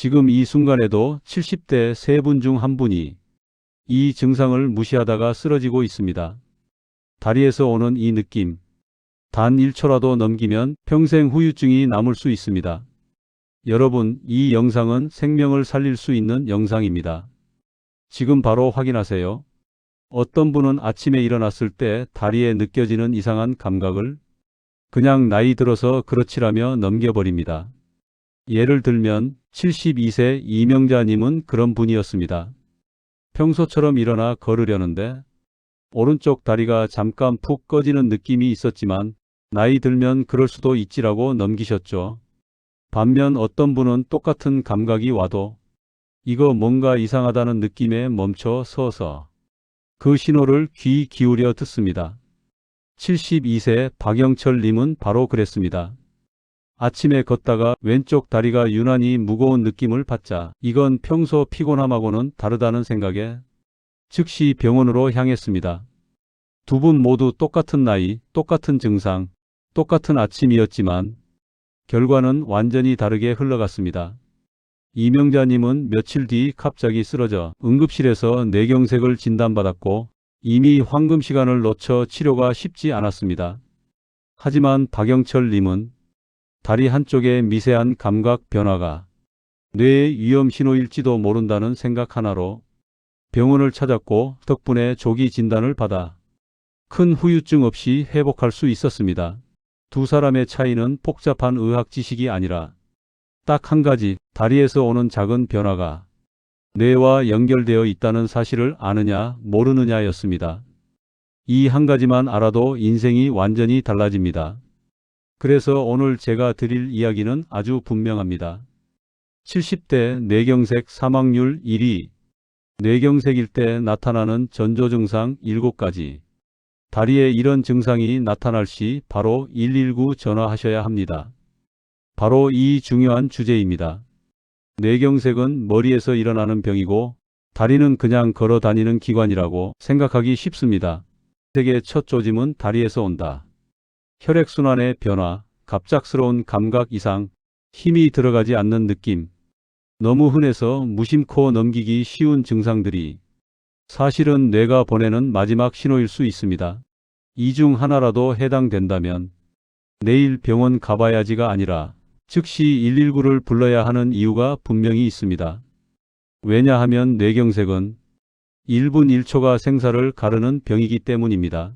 지금 이 순간에도 70대 세 분 중 한 분이 이 증상을 무시하다가 쓰러지고 있습니다. 다리에서 오는 이 느낌, 단 1초라도 넘기면 평생 후유증이 남을 수 있습니다. 여러분, 이 영상은 생명을 살릴 수 있는 영상입니다. 지금 바로 확인하세요. 어떤 분은 아침에 일어났을 때 다리에 느껴지는 이상한 감각을 그냥 나이 들어서 그렇지라며 넘겨버립니다. 예를 들면 72세 이명자님은 그런 분이었습니다. 평소처럼 일어나 걸으려는데 오른쪽 다리가 잠깐 푹 꺼지는 느낌이 있었지만 나이 들면 그럴 수도 있지라고 넘기셨죠. 반면 어떤 분은 똑같은 감각이 와도 이거 뭔가 이상하다는 느낌에 멈춰 서서 그 신호를 귀 기울여 듣습니다. 72세 박영철님은 바로 그랬습니다. 아침에 걷다가 왼쪽 다리가 유난히 무거운 느낌을 받자 이건 평소 피곤함하고는 다르다는 생각에 즉시 병원으로 향했습니다. 두 분 모두 똑같은 나이, 똑같은 증상, 똑같은 아침이었지만 결과는 완전히 다르게 흘러갔습니다. 이명자님은 며칠 뒤 갑자기 쓰러져 응급실에서 뇌경색을 진단받았고 이미 황금 시간을 놓쳐 치료가 쉽지 않았습니다. 하지만 박영철님은 다리 한쪽의 미세한 감각 변화가 뇌의 위험 신호일지도 모른다는 생각 하나로 병원을 찾았고 덕분에 조기 진단을 받아 큰 후유증 없이 회복할 수 있었습니다. 두 사람의 차이는 복잡한 의학 지식이 아니라 딱 한 가지, 다리에서 오는 작은 변화가 뇌와 연결되어 있다는 사실을 아느냐 모르느냐였습니다. 이 한 가지만 알아도 인생이 완전히 달라집니다. 그래서 오늘 제가 드릴 이야기는 아주 분명합니다. 70대 뇌경색 사망률 1위, 뇌경색일 때 나타나는 전조증상 7가지. 다리에 이런 증상이 나타날 시 바로 119 전화하셔야 합니다. 바로 이 중요한 주제입니다. 뇌경색은 머리에서 일어나는 병이고 다리는 그냥 걸어 다니는 기관이라고 생각하기 쉽습니다. 뇌경색의 첫 조짐은 다리에서 온다. 혈액순환의 변화, 갑작스러운 감각 이상, 힘이 들어가지 않는 느낌, 너무 흔해서 무심코 넘기기 쉬운 증상들이 사실은 뇌가 보내는 마지막 신호일 수 있습니다. 이 중 하나라도 해당된다면 내일 병원 가봐야지가 아니라 즉시 119를 불러야 하는 이유가 분명히 있습니다. 왜냐하면 뇌경색은 1분 1초가 생사를 가르는 병이기 때문입니다.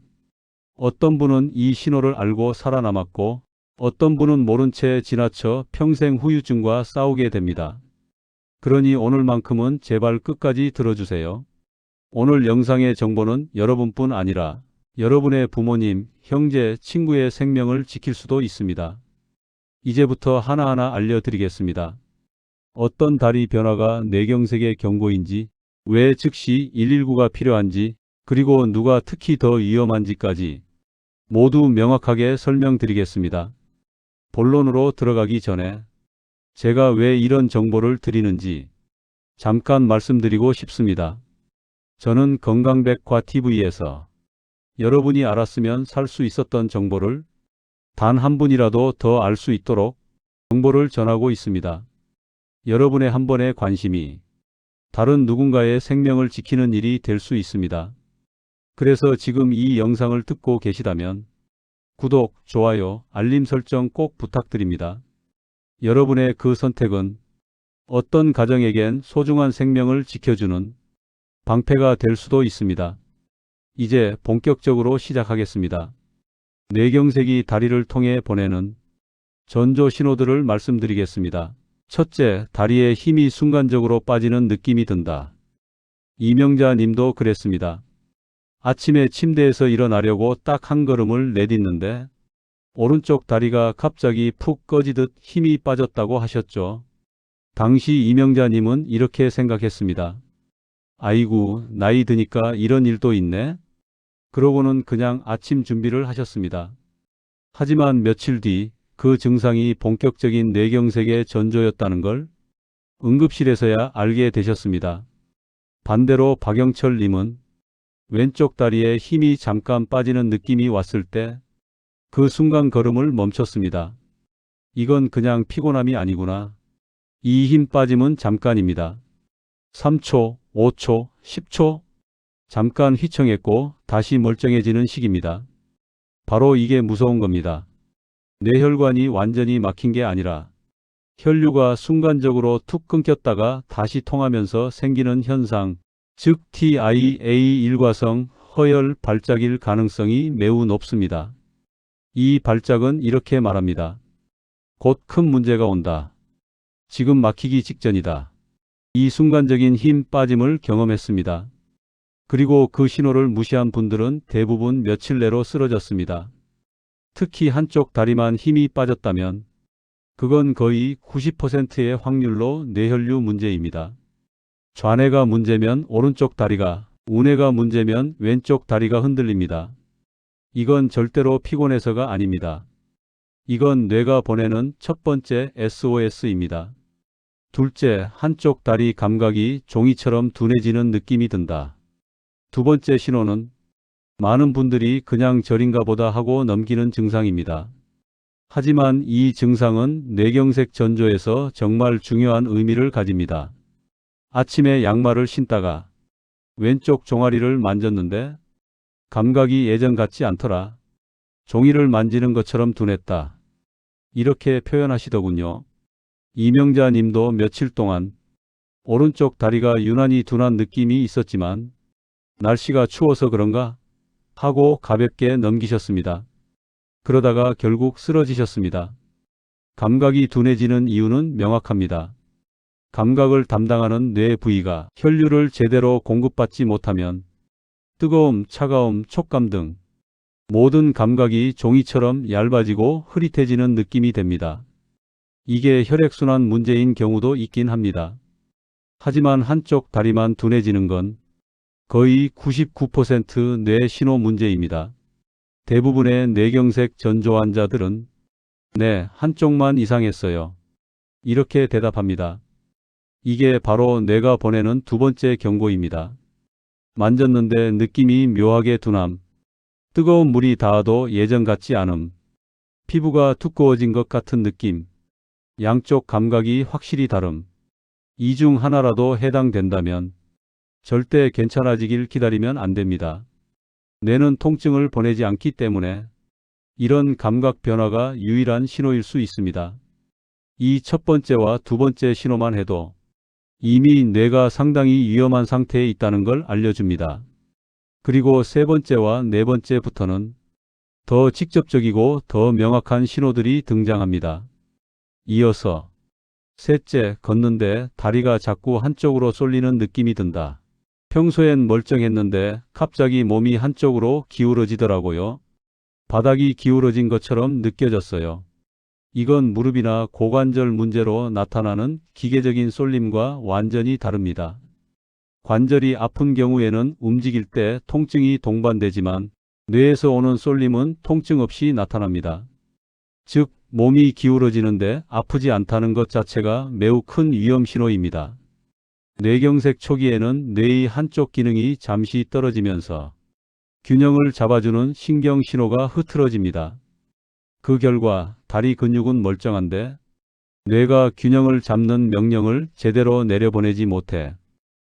어떤 분은 이 신호를 알고 살아남았고 어떤 분은 모른 채 지나쳐 평생 후유증과 싸우게 됩니다. 그러니 오늘만큼은 제발 끝까지 들어주세요. 오늘 영상의 정보는 여러분뿐 아니라 여러분의 부모님, 형제, 친구의 생명을 지킬 수도 있습니다. 이제부터 하나하나 알려드리겠습니다. 어떤 다리 변화가 뇌경색의 경고인지, 왜 즉시 119가 필요한지, 그리고 누가 특히 더 위험한지까지 모두 명확하게 설명드리겠습니다. 본론으로 들어가기 전에 제가 왜 이런 정보를 드리는지 잠깐 말씀드리고 싶습니다. 저는 건강백과TV에서 여러분이 알았으면 살 수 있었던 정보를 단 한 분이라도 더 알 수 있도록 정보를 전하고 있습니다. 여러분의 한 번의 관심이 다른 누군가의 생명을 지키는 일이 될 수 있습니다. 그래서 지금 이 영상을 듣고 계시다면 구독, 좋아요, 알림 설정 꼭 부탁드립니다. 여러분의 그 선택은 어떤 가정에겐 소중한 생명을 지켜주는 방패가 될 수도 있습니다. 이제 본격적으로 시작하겠습니다. 뇌경색이 다리를 통해 보내는 전조 신호들을 말씀드리겠습니다. 첫째, 다리에 힘이 순간적으로 빠지는 느낌이 든다. 이명자 님도 그랬습니다. 아침에 침대에서 일어나려고 딱 한 걸음을 내딛는데 오른쪽 다리가 갑자기 푹 꺼지듯 힘이 빠졌다고 하셨죠. 당시 이명자 님은 이렇게 생각했습니다. 아이고, 나이 드니까 이런 일도 있네. 그러고는 그냥 아침 준비를 하셨습니다. 하지만 며칠 뒤 그 증상이 본격적인 뇌경색의 전조였다는 걸 응급실에서야 알게 되셨습니다. 반대로 박영철 님은 왼쪽 다리에 힘이 잠깐 빠지는 느낌이 왔을 때 그 순간 걸음을 멈췄습니다. 이건 그냥 피곤함이 아니구나. 이 힘 빠짐은 잠깐입니다. 3초, 5초, 10초 잠깐 휘청했고 다시 멀쩡해지는 시기입니다. 바로 이게 무서운 겁니다. 뇌혈관이 완전히 막힌 게 아니라 혈류가 순간적으로 툭 끊겼다가 다시 통하면서 생기는 현상, 즉 TIA 일과성 허혈 발작일 가능성이 매우 높습니다. 이 발작은 이렇게 말합니다. 곧 큰 문제가 온다. 지금 막히기 직전이다. 이 순간적인 힘 빠짐을 경험했습니다. 그리고 그 신호를 무시한 분들은 대부분 며칠 내로 쓰러졌습니다. 특히 한쪽 다리만 힘이 빠졌다면 그건 거의 90%의 확률로 뇌혈류 문제입니다. 좌뇌가 문제면 오른쪽 다리가, 우뇌가 문제면 왼쪽 다리가 흔들립니다. 이건 절대로 피곤해서가 아닙니다. 이건 뇌가 보내는 첫 번째 SOS입니다. 둘째, 한쪽 다리 감각이 종이처럼 둔해지는 느낌이 든다. 두 번째 신호는 많은 분들이 그냥 저린가 보다 하고 넘기는 증상입니다. 하지만 이 증상은 뇌경색 전조에서 정말 중요한 의미를 가집니다. 아침에 양말을 신다가 왼쪽 종아리를 만졌는데 감각이 예전 같지 않더라. 종이를 만지는 것처럼 둔했다. 이렇게 표현하시더군요. 이명자 님도 며칠 동안 오른쪽 다리가 유난히 둔한 느낌이 있었지만 날씨가 추워서 그런가 하고 가볍게 넘기셨습니다. 그러다가 결국 쓰러지셨습니다. 감각이 둔해지는 이유는 명확합니다. 감각을 담당하는 뇌 부위가 혈류를 제대로 공급받지 못하면 뜨거움, 차가움, 촉감 등 모든 감각이 종이처럼 얇아지고 흐릿해지는 느낌이 됩니다. 이게 혈액순환 문제인 경우도 있긴 합니다. 하지만 한쪽 다리만 둔해지는 건 거의 99%뇌 신호 문제입니다. 대부분의 뇌경색 전조 환자들은 네, 한쪽만 이상했어요. 이렇게 대답합니다. 이게 바로 뇌가 보내는 두 번째 경고입니다. 만졌는데 느낌이 묘하게 둔함, 뜨거운 물이 닿아도 예전 같지 않음, 피부가 두꺼워진 것 같은 느낌, 양쪽 감각이 확실히 다름. 이 중 하나라도 해당된다면 절대 괜찮아지길 기다리면 안 됩니다. 뇌는 통증을 보내지 않기 때문에 이런 감각 변화가 유일한 신호일 수 있습니다. 이 첫 번째와 두 번째 신호만 해도 이미 뇌가 상당히 위험한 상태에 있다는 걸 알려줍니다. 그리고 세 번째와 네 번째부터는 더 직접적이고 더 명확한 신호들이 등장합니다. 이어서 셋째, 걷는데 다리가 자꾸 한쪽으로 쏠리는 느낌이 든다. 평소엔 멀쩡했는데 갑자기 몸이 한쪽으로 기울어지더라고요. 바닥이 기울어진 것처럼 느껴졌어요. 이건 무릎이나 고관절 문제로 나타나는 기계적인 쏠림과 완전히 다릅니다. 관절이 아픈 경우에는 움직일 때 통증이 동반되지만 뇌에서 오는 쏠림은 통증 없이 나타납니다. 즉, 몸이 기울어지는데 아프지 않다는 것 자체가 매우 큰 위험 신호입니다. 뇌경색 초기에는 뇌의 한쪽 기능이 잠시 떨어지면서 균형을 잡아주는 신경 신호가 흐트러집니다. 그 결과 다리 근육은 멀쩡한데 뇌가 균형을 잡는 명령을 제대로 내려보내지 못해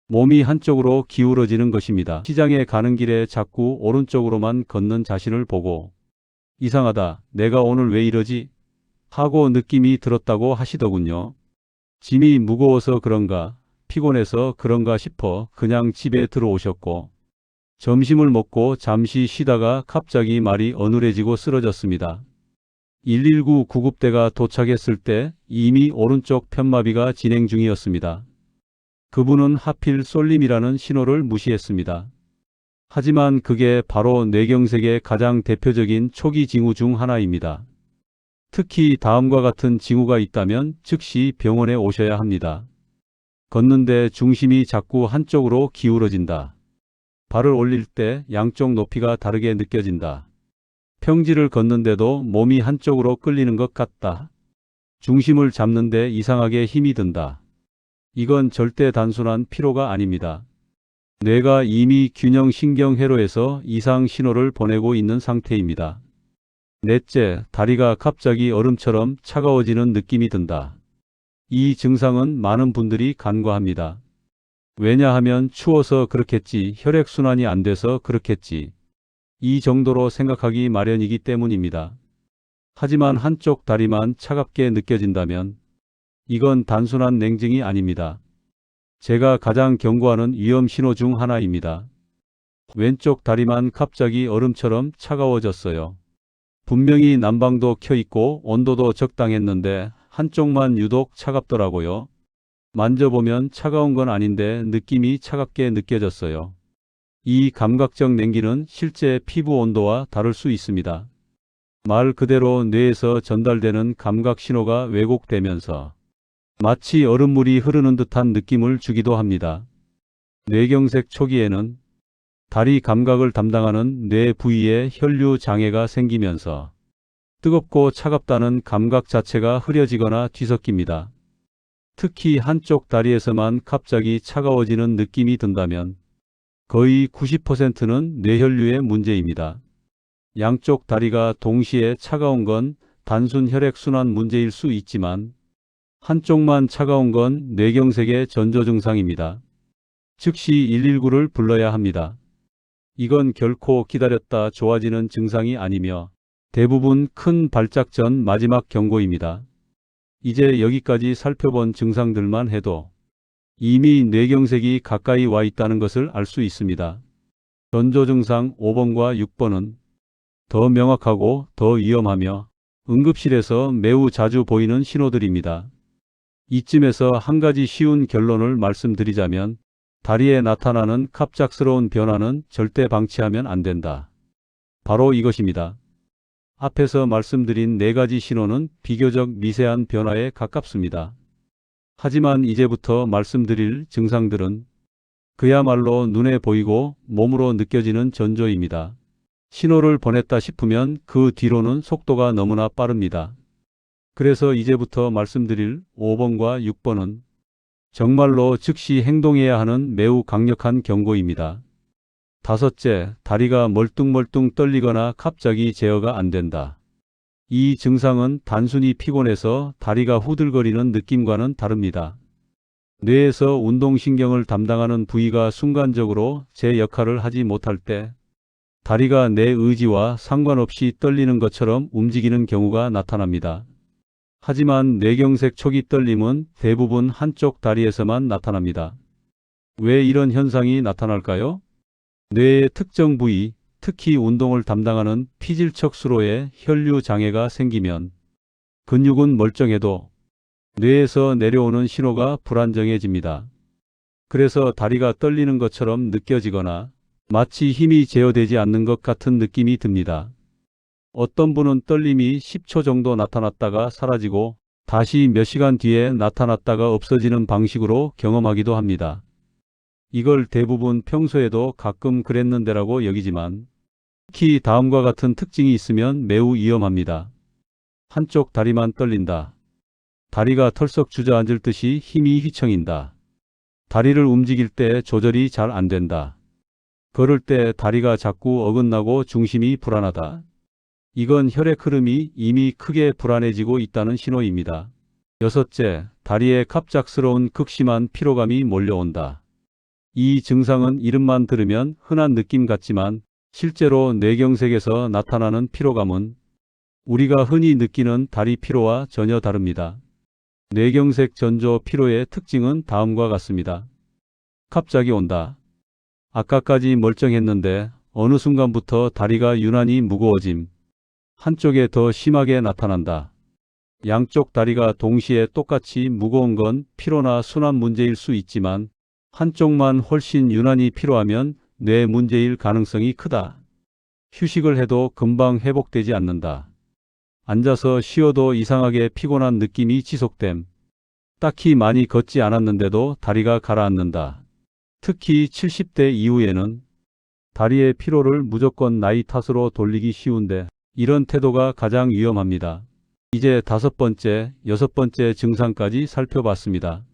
몸이 한쪽으로 기울어지는 것입니다. 시장에 가는 길에 자꾸 오른쪽으로만 걷는 자신을 보고 이상하다, 내가 오늘 왜 이러지? 하고 느낌이 들었다고 하시더군요. 짐이 무거워서 그런가, 피곤해서 그런가 싶어 그냥 집에 들어오셨고 점심을 먹고 잠시 쉬다가 갑자기 말이 어눌해지고 쓰러졌습니다. 119 구급대가 도착했을 때 이미 오른쪽 편마비가 진행 중이었습니다. 그분은 하필 쏠림이라는 신호를 무시했습니다. 하지만 그게 바로 뇌경색의 가장 대표적인 초기 징후 중 하나입니다. 특히 다음과 같은 징후가 있다면 즉시 병원에 오셔야 합니다. 걷는데 중심이 자꾸 한쪽으로 기울어진다. 발을 올릴 때 양쪽 높이가 다르게 느껴진다. 평지를 걷는데도 몸이 한쪽으로 끌리는 것 같다. 중심을 잡는데 이상하게 힘이 든다. 이건 절대 단순한 피로가 아닙니다. 뇌가 이미 균형 신경 회로에서 이상 신호를 보내고 있는 상태입니다. 넷째, 다리가 갑자기 얼음처럼 차가워지는 느낌이 든다. 이 증상은 많은 분들이 간과합니다. 왜냐하면 추워서 그렇겠지, 혈액순환이 안 돼서 그렇겠지, 이 정도로 생각하기 마련이기 때문입니다. 하지만 한쪽 다리만 차갑게 느껴진다면 이건 단순한 냉증이 아닙니다. 제가 가장 경고하는 위험 신호 중 하나입니다. 왼쪽 다리만 갑자기 얼음처럼 차가워졌어요. 분명히 난방도 켜 있고 온도도 적당했는데 한쪽만 유독 차갑더라고요. 만져보면 차가운 건 아닌데 느낌이 차갑게 느껴졌어요. 이 감각적 냉기는 실제 피부 온도와 다를 수 있습니다. 말 그대로 뇌에서 전달되는 감각 신호가 왜곡되면서 마치 얼음물이 흐르는 듯한 느낌을 주기도 합니다. 뇌경색 초기에는 다리 감각을 담당하는 뇌 부위에 혈류 장애가 생기면서 뜨겁고 차갑다는 감각 자체가 흐려지거나 뒤섞입니다. 특히 한쪽 다리에서만 갑자기 차가워지는 느낌이 든다면 거의 90%는 뇌혈류의 문제입니다. 양쪽 다리가 동시에 차가운 건 단순 혈액순환 문제일 수 있지만 한쪽만 차가운 건 뇌경색의 전조 증상입니다. 즉시 119를 불러야 합니다. 이건 결코 기다렸다 좋아지는 증상이 아니며 대부분 큰 발작 전 마지막 경고입니다. 이제 여기까지 살펴본 증상들만 해도 이미 뇌경색이 가까이 와 있다는 것을 알 수 있습니다. 전조 증상 5번과 6번은 더 명확하고 더 위험하며 응급실에서 매우 자주 보이는 신호들입니다. 이쯤에서 한 가지 쉬운 결론을 말씀드리자면 다리에 나타나는 갑작스러운 변화는 절대 방치하면 안 된다. 바로 이것입니다. 앞에서 말씀드린 네 가지 신호는 비교적 미세한 변화에 가깝습니다. 하지만 이제부터 말씀드릴 증상들은 그야말로 눈에 보이고 몸으로 느껴지는 전조입니다. 신호를 보냈다 싶으면 그 뒤로는 속도가 너무나 빠릅니다. 그래서 이제부터 말씀드릴 5번과 6번은 정말로 즉시 행동해야 하는 매우 강력한 경고입니다. 다섯째, 다리가 멀뚱멀뚱 떨리거나 갑자기 제어가 안 된다. 이 증상은 단순히 피곤해서 다리가 후들거리는 느낌과는 다릅니다. 뇌에서 운동신경을 담당하는 부위가 순간적으로 제 역할을 하지 못할 때 다리가 내 의지와 상관없이 떨리는 것처럼 움직이는 경우가 나타납니다. 하지만 뇌경색 초기 떨림은 대부분 한쪽 다리에서만 나타납니다. 왜 이런 현상이 나타날까요? 뇌의 특정 부위, 특히 운동을 담당하는 피질척 수로에 혈류 장애가 생기면 근육은 멀쩡해도 뇌에서 내려오는 신호가 불안정해집니다. 그래서 다리가 떨리는 것처럼 느껴지거나 마치 힘이 제어되지 않는 것 같은 느낌이 듭니다. 어떤 분은 떨림이 10초 정도 나타났다가 사라지고 다시 몇 시간 뒤에 나타났다가 없어지는 방식으로 경험하기도 합니다. 이걸 대부분 평소에도 가끔 그랬는데라고 여기지만 특히 다음과 같은 특징이 있으면 매우 위험합니다. 한쪽 다리만 떨린다. 다리가 털썩 주저앉을 듯이 힘이 휘청인다. 다리를 움직일 때 조절이 잘 안 된다. 걸을 때 다리가 자꾸 어긋나고 중심이 불안하다. 이건 혈액 흐름이 이미 크게 불안해지고 있다는 신호입니다. 여섯째, 다리에 갑작스러운 극심한 피로감이 몰려온다. 이 증상은 이름만 들으면 흔한 느낌 같지만 실제로 뇌경색에서 나타나는 피로감은 우리가 흔히 느끼는 다리 피로와 전혀 다릅니다. 뇌경색 전조 피로의 특징은 다음과 같습니다. 갑자기 온다. 아까까지 멀쩡했는데 어느 순간부터 다리가 유난히 무거워짐. 한쪽에 더 심하게 나타난다. 양쪽 다리가 동시에 똑같이 무거운 건 피로나 순환 문제일 수 있지만 한쪽만 훨씬 유난히 피로하면 뇌 문제일 가능성이 크다. 휴식을 해도 금방 회복되지 않는다. 앉아서 쉬어도 이상하게 피곤한 느낌이 지속됨. 딱히 많이 걷지 않았는데도 다리가 가라앉는다. 특히 70대 이후에는 다리의 피로를 무조건 나이 탓으로 돌리기 쉬운데 이런 태도가 가장 위험합니다. 이제 다섯 번째, 여섯 번째 증상까지 살펴봤습니다.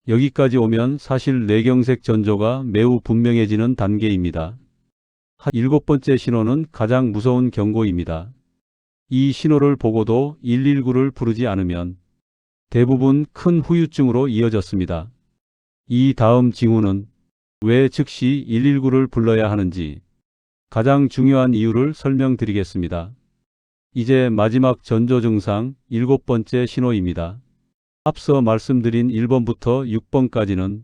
여기까지 오면 사실 뇌경색 전조가 매우 분명해지는 단계입니다. 일곱 번째 신호는 가장 무서운 경고입니다. 이 신호를 보고도 119를 부르지 않으면 대부분 큰 후유증으로 이어졌습니다. 이 다음 징후는 왜 즉시 119를 불러야 하는지 가장 중요한 이유를 설명드리겠습니다. 이제 마지막 전조 증상 7번째 신호입니다. 앞서 말씀드린 1번부터 6번까지는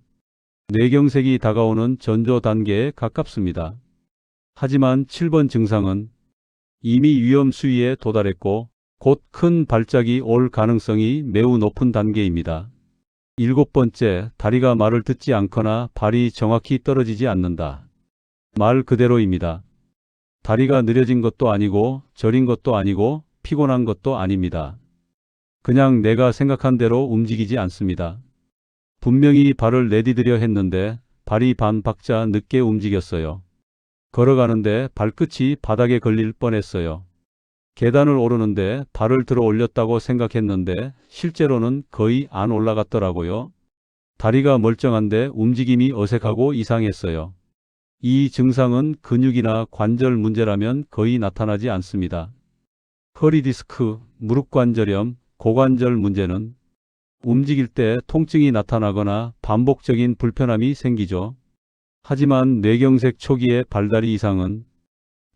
뇌경색이 다가오는 전조 단계에 가깝습니다. 하지만 7번 증상은 이미 위험 수위에 도달했고 곧 큰 발작이 올 가능성이 매우 높은 단계입니다. 7번째, 다리가 말을 듣지 않거나 발이 정확히 떨어지지 않는다. 말 그대로입니다. 다리가 느려진 것도 아니고 저린 것도 아니고 피곤한 것도 아닙니다. 그냥 내가 생각한 대로 움직이지 않습니다. 분명히 발을 내디디려 했는데 발이 반 박자 늦게 움직였어요. 걸어가는데 발끝이 바닥에 걸릴 뻔했어요. 계단을 오르는데 발을 들어 올렸다고 생각했는데 실제로는 거의 안 올라갔더라고요. 다리가 멀쩡한데 움직임이 어색하고 이상했어요. 이 증상은 근육이나 관절 문제라면 거의 나타나지 않습니다. 허리 디스크, 무릎 관절염, 고관절 문제는 움직일 때 통증이 나타나거나 반복적인 불편함이 생기죠. 하지만 뇌경색 초기의 발다리 이상은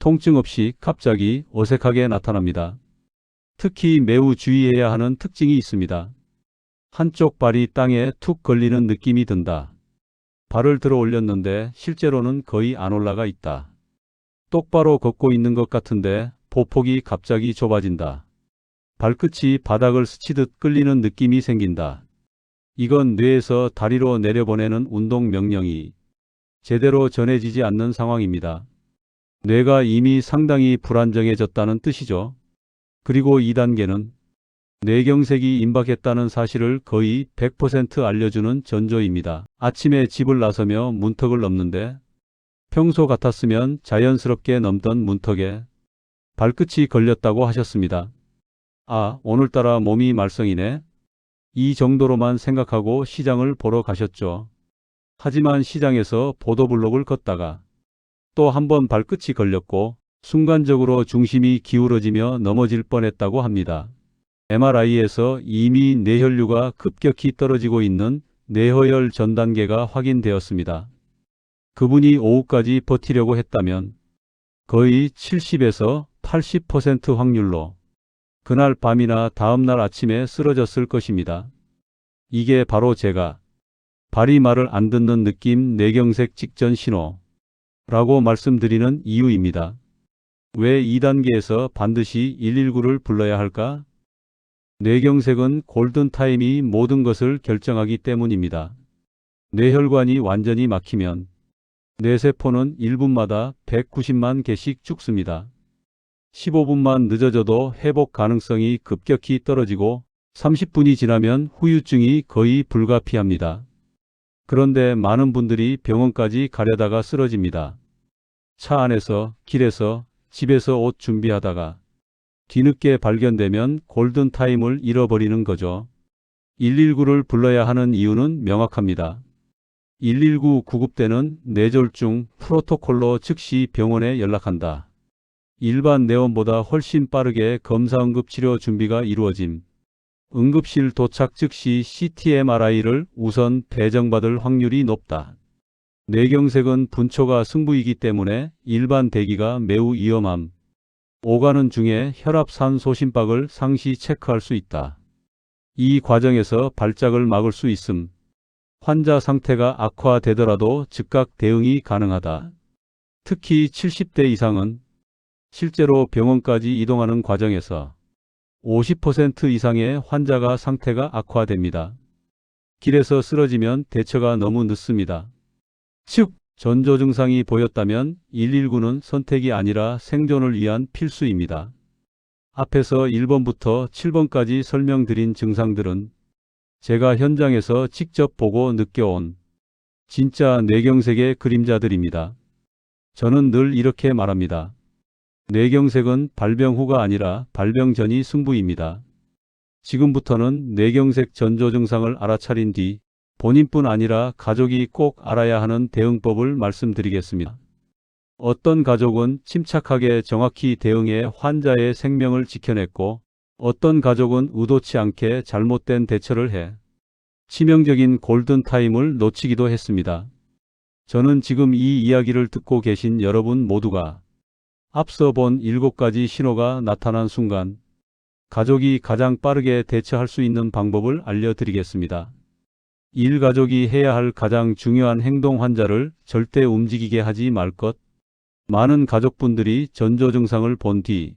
통증 없이 갑자기 어색하게 나타납니다. 특히 매우 주의해야 하는 특징이 있습니다. 한쪽 발이 땅에 툭 걸리는 느낌이 든다. 발을 들어 올렸는데 실제로는 거의 안 올라가 있다. 똑바로 걷고 있는 것 같은데 보폭이 갑자기 좁아진다. 발끝이 바닥을 스치듯 끌리는 느낌이 생긴다. 이건 뇌에서 다리로 내려보내는 운동 명령이 제대로 전해지지 않는 상황입니다. 뇌가 이미 상당히 불안정해졌다는 뜻이죠. 그리고 2단계는 뇌경색이 임박했다는 사실을 거의 100% 알려주는 전조입니다. 아침에 집을 나서며 문턱을 넘는데 평소 같았으면 자연스럽게 넘던 문턱에 발끝이 걸렸다고 하셨습니다. 아, 오늘따라 몸이 말썽이네. 이 정도로만 생각하고 시장을 보러 가셨죠. 하지만 시장에서 보도블록을 걷다가 또 한 번 발끝이 걸렸고 순간적으로 중심이 기울어지며 넘어질 뻔했다고 합니다. MRI에서 이미 뇌혈류가 급격히 떨어지고 있는 뇌허혈 전 단계가 확인되었습니다. 그분이 오후까지 버티려고 했다면 거의 70에서 80% 확률로 그날 밤이나 다음날 아침에 쓰러졌을 것입니다. 이게 바로 제가 발이 말을 안 듣는 느낌 뇌경색 직전 신호라고 말씀드리는 이유입니다. 왜 2단계에서 반드시 119를 불러야 할까? 뇌경색은 골든타임이 모든 것을 결정하기 때문입니다. 뇌혈관이 완전히 막히면 뇌세포는 1분마다 190만 개씩 죽습니다. 15분만 늦어져도 회복 가능성이 급격히 떨어지고 30분이 지나면 후유증이 거의 불가피합니다. 그런데 많은 분들이 병원까지 가려다가 쓰러집니다. 차 안에서, 길에서, 집에서 옷 준비하다가 뒤늦게 발견되면 골든타임을 잃어버리는 거죠. 119를 불러야 하는 이유는 명확합니다. 119 구급대는 뇌졸중 프로토콜로 즉시 병원에 연락한다. 일반 내원보다 훨씬 빠르게 검사응급치료 준비가 이루어짐. 응급실 도착 즉시 CT, MRI를 우선 배정받을 확률이 높다. 뇌경색은 분초가 승부이기 때문에 일반 대기가 매우 위험함. 오가는 중에 혈압산소 심박을 상시 체크할 수 있다. 이 과정에서 발작을 막을 수 있음. 환자 상태가 악화되더라도 즉각 대응이 가능하다. 특히 70대 이상은 실제로 병원까지 이동하는 과정에서 50% 이상의 환자가 상태가 악화됩니다. 길에서 쓰러지면 대처가 너무 늦습니다. 즉, 전조 증상이 보였다면 119는 선택이 아니라 생존을 위한 필수입니다. 앞에서 1번부터 7번까지 설명드린 증상들은 제가 현장에서 직접 보고 느껴온 진짜 뇌경색의 그림자들입니다. 저는 늘 이렇게 말합니다. 뇌경색은 발병 후가 아니라 발병 전이 승부입니다. 지금부터는 뇌경색 전조 증상을 알아차린 뒤 본인뿐 아니라 가족이 꼭 알아야 하는 대응법을 말씀드리겠습니다. 어떤 가족은 침착하게 정확히 대응해 환자의 생명을 지켜냈고 어떤 가족은 의도치 않게 잘못된 대처를 해 치명적인 골든타임을 놓치기도 했습니다. 저는 지금 이 이야기를 듣고 계신 여러분 모두가 앞서 본 7가지 신호가 나타난 순간 가족이 가장 빠르게 대처할 수 있는 방법을 알려드리겠습니다. 1. 가족이 해야 할 가장 중요한 행동. 환자를 절대 움직이게 하지 말 것. 많은 가족분들이 전조 증상을 본 뒤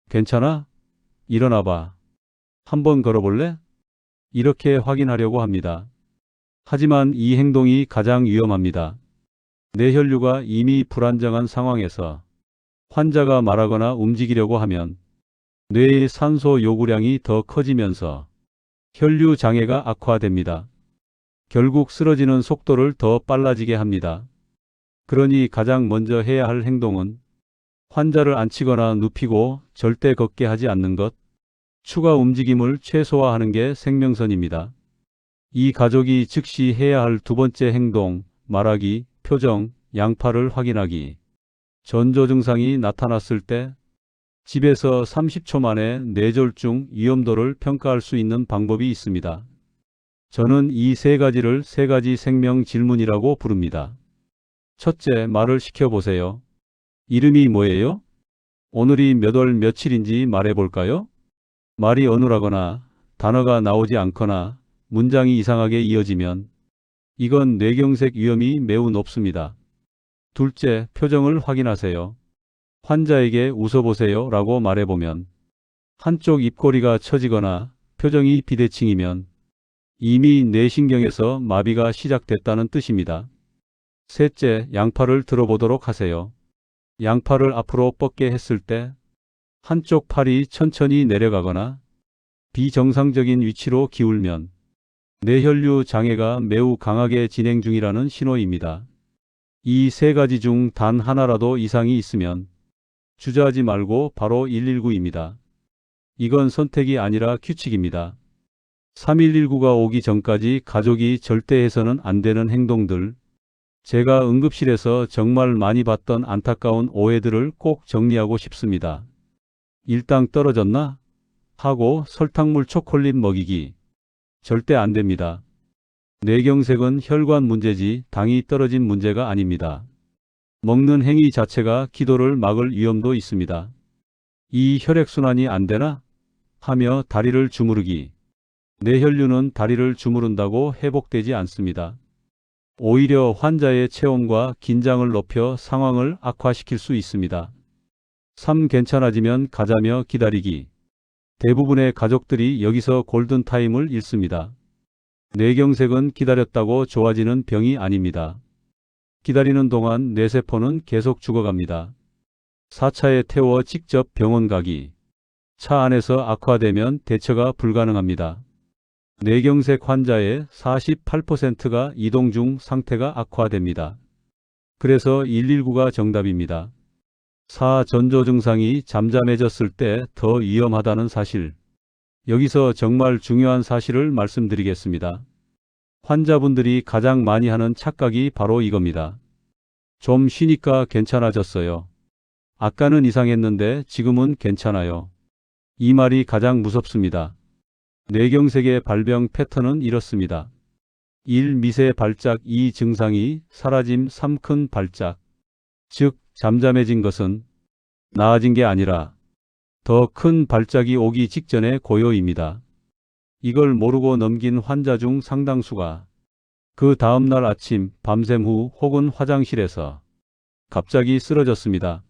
괜찮아? 일어나 봐. 한번 걸어볼래? 이렇게 확인하려고 합니다. 하지만 이 행동이 가장 위험합니다. 뇌혈류가 이미 불안정한 상황에서 환자가 말하거나 움직이려고 하면 뇌의 산소 요구량이 더 커지면서 혈류 장애가 악화됩니다. 결국 쓰러지는 속도를 더 빨라지게 합니다. 그러니 가장 먼저 해야 할 행동은 환자를 앉히거나 눕히고 절대 걷게 하지 않는 것, 추가 움직임을 최소화하는 게 생명선입니다. 이 가족이 즉시 해야 할 2번째 행동, 말하기, 표정, 양팔을 확인하기. 전조 증상이 나타났을 때 집에서 30초 만에 뇌졸중 위험도를 평가할 수 있는 방법이 있습니다. 저는 이 3가지를 3가지 생명 질문이라고 부릅니다. 첫째, 말을 시켜보세요. 이름이 뭐예요? 오늘이 몇 월 며칠인지 말해볼까요? 말이 어눌하거나 단어가 나오지 않거나 문장이 이상하게 이어지면 이건 뇌경색 위험이 매우 높습니다. 둘째, 표정을 확인하세요. 환자에게 웃어보세요 라고 말해보면 한쪽 입꼬리가 처지거나 표정이 비대칭이면 이미 뇌신경에서 마비가 시작됐다는 뜻입니다. 셋째, 양팔을 들어보도록 하세요. 양팔을 앞으로 뻗게 했을 때 한쪽 팔이 천천히 내려가거나 비정상적인 위치로 기울면 뇌혈류 장애가 매우 강하게 진행 중이라는 신호입니다. 이 3가지 중 단 하나라도 이상이 있으면 주저하지 말고 바로 119입니다. 이건 선택이 아니라 규칙입니다. 3119가 오기 전까지 가족이 절대 해서는 안 되는 행동들, 제가 응급실에서 정말 많이 봤던 안타까운 오해들을 꼭 정리하고 싶습니다. 일당 떨어졌나? 하고 설탕물 초콜릿 먹이기. 절대 안 됩니다. 뇌경색은 혈관 문제지 당이 떨어진 문제가 아닙니다. 먹는 행위 자체가 기도를 막을 위험도 있습니다. 이 혈액순환이 안 되나? 하며 다리를 주무르기. 뇌혈류는 다리를 주무른다고 회복되지 않습니다. 오히려 환자의 체온과 긴장을 높여 상황을 악화시킬 수 있습니다. 3. 괜찮아지면 가자며 기다리기. 대부분의 가족들이 여기서 골든타임을 잃습니다. 뇌경색은 기다렸다고 좋아지는 병이 아닙니다. 기다리는 동안 뇌세포는 계속 죽어갑니다. 4차에 태워 직접 병원 가기. 차 안에서 악화되면 대처가 불가능합니다. 뇌경색 환자의 48%가 이동 중 상태가 악화됩니다. 그래서 119가 정답입니다. 4. 전조 증상이 잠잠해졌을 때 더 위험하다는 사실. 여기서 정말 중요한 사실을 말씀드리겠습니다. 환자분들이 가장 많이 하는 착각이 바로 이겁니다. 좀 쉬니까 괜찮아졌어요. 아까는 이상했는데 지금은 괜찮아요. 이 말이 가장 무섭습니다. 뇌경색의 발병 패턴은 이렇습니다. 1. 미세 발작. 2. 증상이 사라짐. 3. 큰 발작. 즉 잠잠해진 것은 나아진 게 아니라 더 큰 발작이 오기 직전의 고요입니다. 이걸 모르고 넘긴 환자 중 상당수가 그 다음날 아침, 밤샘 후 혹은 화장실에서 갑자기 쓰러졌습니다.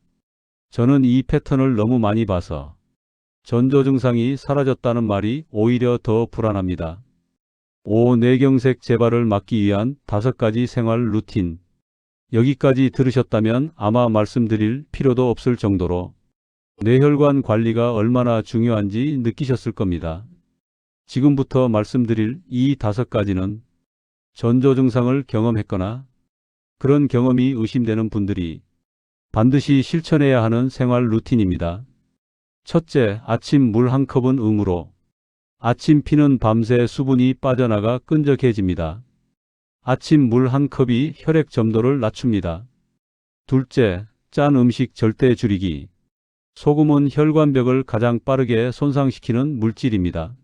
저는 이 패턴을 너무 많이 봐서 전조 증상이 사라졌다는 말이 오히려 더 불안합니다. 5. 뇌경색 재발을 막기 위한 5가지 생활 루틴. 여기까지 들으셨다면 아마 말씀드릴 필요도 없을 정도로 뇌혈관 관리가 얼마나 중요한지 느끼셨을 겁니다. 지금부터 말씀드릴 이 5가지는 전조 증상을 경험했거나 그런 경험이 의심되는 분들이 반드시 실천해야 하는 생활 루틴입니다. 첫째, 아침 물 한 컵은 음으로. 아침 피는 밤새 수분이 빠져나가 끈적해집니다. 아침 물 한 컵이 혈액 점도를 낮춥니다. 둘째, 짠 음식 절대 줄이기. 소금은 혈관벽을 가장 빠르게 손상시키는 물질입니다.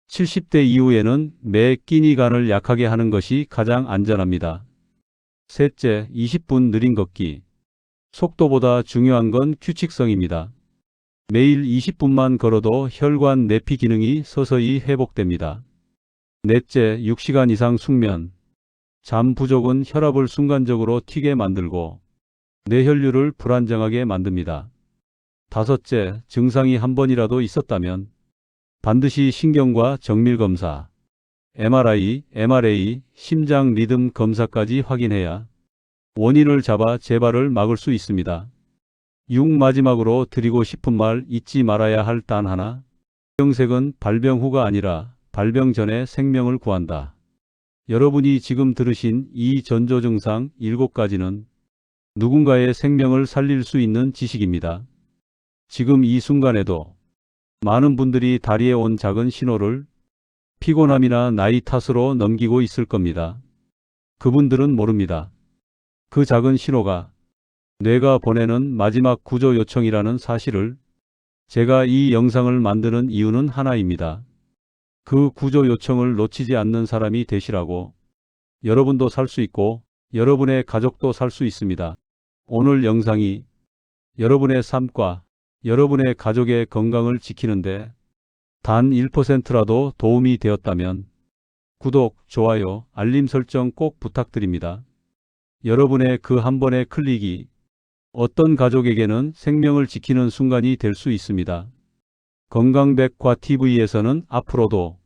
70대 이후에는 매 끼니 간을 약하게 하는 것이 가장 안전합니다. 셋째, 20분 느린 걷기. 속도보다 중요한 건 규칙성입니다. 매일 20분만 걸어도 혈관 내피 기능이 서서히 회복됩니다. 넷째, 6시간 이상 숙면. 잠 부족은 혈압을 순간적으로 튀게 만들고 뇌혈류를 불안정하게 만듭니다. 다섯째, 증상이 한 번이라도 있었다면 반드시 신경과 정밀 검사, MRI, MRA, 심장 리듬 검사까지 확인해야 원인을 잡아 재발을 막을 수 있습니다. 마지막으로 드리고 싶은 말 잊지 말아야 할 단 하나. 발병색은 발병 후가 아니라 발병 전에 생명을 구한다. 여러분이 지금 들으신 이 전조 증상 7가지는 누군가의 생명을 살릴 수 있는 지식입니다. 지금 이 순간에도 많은 분들이 다리에 온 작은 신호를 피곤함이나 나이 탓으로 넘기고 있을 겁니다. 그분들은 모릅니다. 그 작은 신호가 뇌가 보내는 마지막 구조 요청이라는 사실을. 제가 이 영상을 만드는 이유는 하나입니다. 그 구조 요청을 놓치지 않는 사람이 되시라고. 여러분도 살 수 있고 여러분의 가족도 살 수 있습니다. 오늘 영상이 여러분의 삶과 여러분의 가족의 건강을 지키는데 단 1%라도 도움이 되었다면 구독, 좋아요, 알림 설정 꼭 부탁드립니다. 여러분의 그 한 번의 클릭이 어떤 가족에게는 생명을 지키는 순간이 될 수 있습니다. 건강백과TV에서는 앞으로도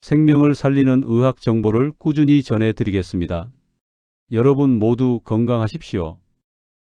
생명을 살리는 의학 정보를 꾸준히 전해드리겠습니다. 여러분 모두 건강하십시오.